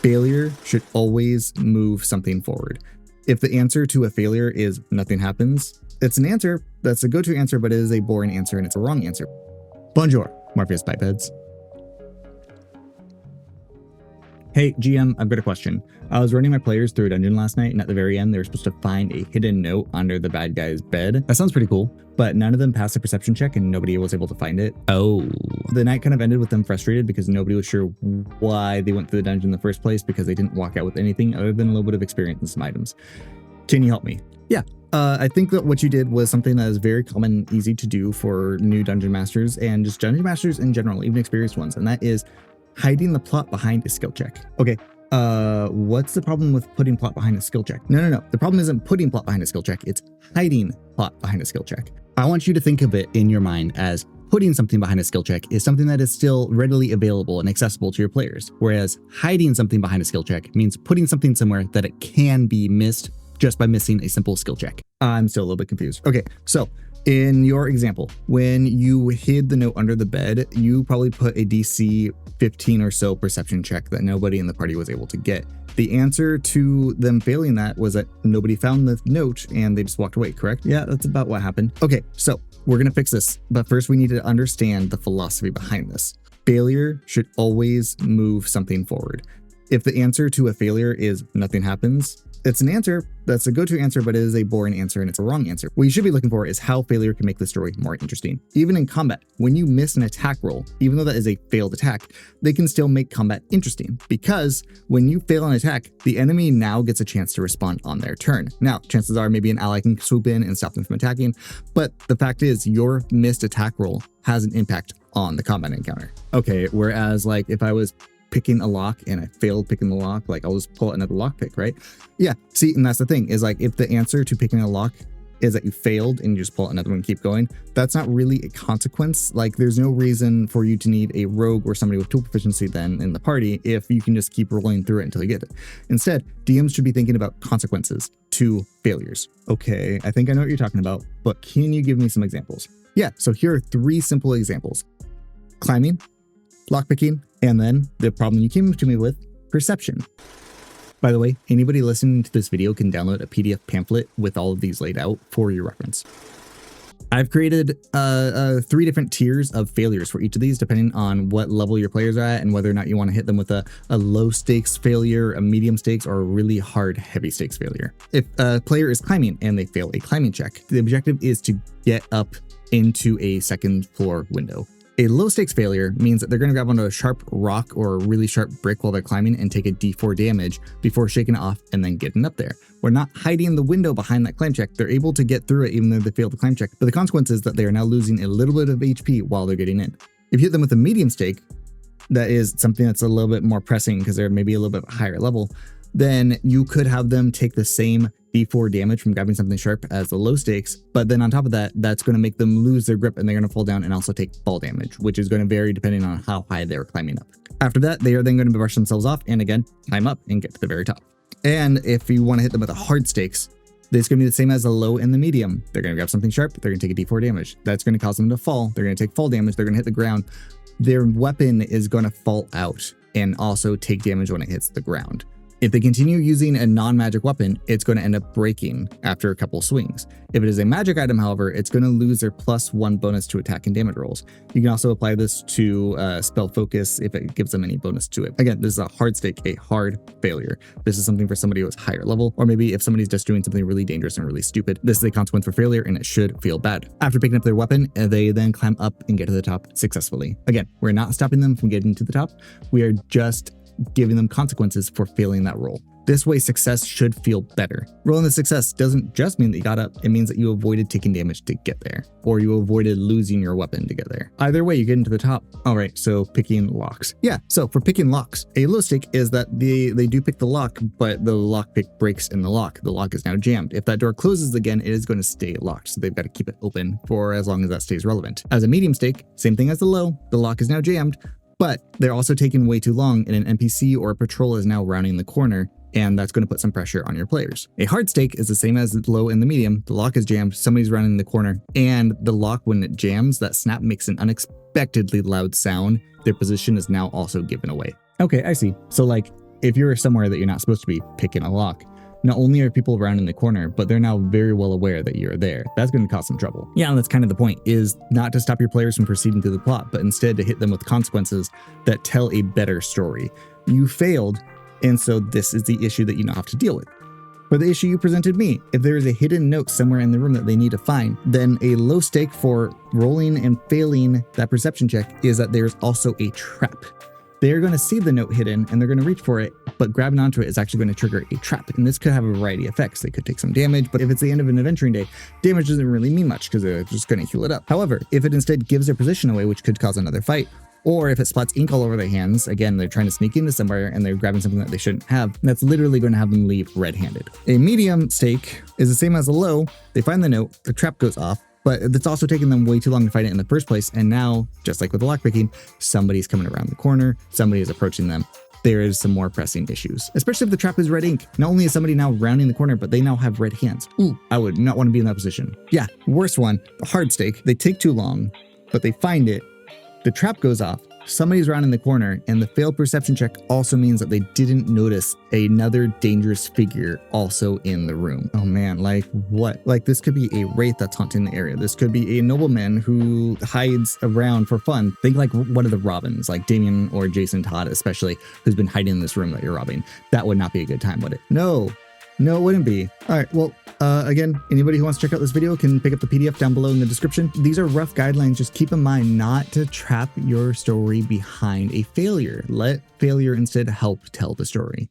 Failure should always move something forward. If the answer to a failure is nothing happens, it's an answer that's a go-to answer, but it is a boring answer and it's a wrong answer. Bonjour, Morpheus Bipeds. Hey, GM, I've got a question. I was running my players through a dungeon last night, and at the very end, they were supposed to find a hidden note under the bad guy's bed. That sounds pretty cool, but none of them passed a perception check and nobody was able to find it. Oh. The night kind of ended with them frustrated because nobody was sure why they went through the dungeon in the first place because they didn't walk out with anything other than a little bit of experience and some items. Can you help me? Yeah. I think that what you did was something that is very common and easy to do for new dungeon masters and just dungeon masters in general, even experienced ones, and that is hiding the plot behind a skill check. Okay, what's the problem with putting plot behind a skill check? No. The problem isn't putting plot behind a skill check, it's hiding plot behind a skill check. I want you to think of it in your mind as putting something behind a skill check is something that is still readily available and accessible to your players, whereas hiding something behind a skill check means putting something somewhere that it can be missed just by missing a simple skill check. I'm still a little bit confused. Okay, so in your example, when you hid the note under the bed, you probably put a DC 15 or so perception check that nobody in the party was able to get. The answer to them failing that was that nobody found the note and they just walked away, correct? Yeah, that's about what happened. Okay, so we're gonna fix this, but first we need to understand the philosophy behind this. Failure should always move something forward. If the answer to a failure is nothing happens, it's an answer that's a go-to answer, but it is a boring answer and it's a wrong answer. What you should be looking for is how failure can make the story more interesting. Even in combat, when you miss an attack roll, even though that is a failed attack, they can still make combat interesting because when you fail an attack, the enemy now gets a chance to respond on their turn. Now, chances are maybe an ally can swoop in and stop them from attacking, but the fact is your missed attack roll has an impact on the combat encounter. Okay, whereas like if I was picking a lock and I failed picking the lock, like I'll just pull out another lock pick, right? Yeah, see, and that's the thing is like if the answer to picking a lock is that you failed and you just pull out another one and keep going, that's not really a consequence. Like there's no reason for you to need a rogue or somebody with tool proficiency then in the party if you can just keep rolling through it until you get it. Instead, DMs should be thinking about consequences to failures. Okay, I think I know what you're talking about, but can you give me some examples? Yeah, so here are 3 simple examples. Climbing, lockpicking, and then the problem you came to me with, perception. By the way, anybody listening to this video can download a PDF pamphlet with all of these laid out for your reference. I've created 3 different tiers of failures for each of these, depending on what level your players are at and whether or not you want to hit them with a low stakes failure, a medium stakes, or a really hard heavy stakes failure. If a player is climbing and they fail a climbing check, the objective is to get up into a second floor window. A low stakes failure means that they're going to grab onto a sharp rock or a really sharp brick while they're climbing and take a D4 damage before shaking it off and then getting up there. We're not hiding the window behind that climb check. They're able to get through it even though they failed the climb check, but the consequence is that they are now losing a little bit of HP while they're getting in. If you hit them with a medium stake, that is something that's a little bit more pressing because they're maybe a little bit higher level, then you could have them take the same D4 damage from grabbing something sharp as the low stakes, but then on top of that, that's going to make them lose their grip and they're going to fall down and also take fall damage, which is going to vary depending on how high they're climbing up. After that, they are then going to brush themselves off and again, climb up and get to the very top. And if you want to hit them with a hard stakes, it's going to be the same as the low and the medium. They're going to grab something sharp, they're going to take a D4 damage. That's going to cause them to fall. They're going to take fall damage, they're going to hit the ground. Their weapon is going to fall out and also take damage when it hits the ground. If they continue using a non-magic weapon, it's going to end up breaking after a couple swings. If it is a magic item, however, it's going to lose their +1 bonus to attack and damage rolls. You can also apply this to spell focus if it gives them any bonus to it. Again, this is a hard stake, a hard failure. This is something for somebody who is higher level, or maybe if somebody's just doing something really dangerous and really stupid, this is a consequence for failure and it should feel bad. After picking up their weapon, they then climb up and get to the top successfully. Again, we're not stopping them from getting to the top. We are just giving them consequences for failing that roll. This way, success should feel better. Rolling the success doesn't just mean that you got up, it means that you avoided taking damage to get there, or you avoided losing your weapon to get there. Either way, you get into the top. All right, so picking locks. Yeah, so for picking locks, a low stake is that they do pick the lock, but the lock pick breaks in the lock. The lock is now jammed. If that door closes again, it is going to stay locked, so they've got to keep it open for as long as that stays relevant. As a medium stake, same thing as the low, the lock is now jammed, but they're also taking way too long and an NPC or a patrol is now rounding the corner, and that's going to put some pressure on your players. A hard stake is the same as the low and the medium. The lock is jammed, somebody's rounding the corner, and the lock, when it jams, that snap makes an unexpectedly loud sound. Their position is now also given away. Okay, I see. So like if you're somewhere that you're not supposed to be picking a lock, not only are people around in the corner, but they're now very well aware that you're there. That's going to cause some trouble. Yeah, and that's kind of the point, is not to stop your players from proceeding through the plot, but instead to hit them with consequences that tell a better story. You failed, and so this is the issue that you now have to deal with. For the issue you presented me, if there is a hidden note somewhere in the room that they need to find, then a low stake for rolling and failing that perception check is that there's also a trap. They're going to see the note hidden and they're going to reach for it, but grabbing onto it is actually going to trigger a trap. And this could have a variety of effects. They could take some damage, but if it's the end of an adventuring day, damage doesn't really mean much because they're just going to heal it up. However, if it instead gives their position away, which could cause another fight, or if it splats ink all over their hands, again, they're trying to sneak into somewhere and they're grabbing something that they shouldn't have, that's literally going to have them leave red-handed. A medium stake is the same as a low. They find the note, the trap goes off, but it's also taking them way too long to find it in the first place. And now, just like with the lockpicking, somebody's coming around the corner, somebody is approaching them. There is some more pressing issues, especially if the trap is red ink. Not only is somebody now rounding the corner, but they now have red hands. Ooh, I would not want to be in that position. Yeah, worst one, the hard stake. They take too long, but they find it. The trap goes off. Somebody's rounding the corner, and the failed perception check also means that they didn't notice another dangerous figure also in the room. Oh man, like what? Like this could be a wraith that's haunting the area. This could be a nobleman who hides around for fun. Think like one of the Robins, like Damien or Jason Todd especially, who's been hiding in this room that you're robbing. That would not be a good time, would it? No, it wouldn't be. All right, well, again, anybody who wants to check out this video can pick up the PDF down below in the description. These are rough guidelines. Just keep in mind not to trap your story behind a failure. Let failure instead help tell the story.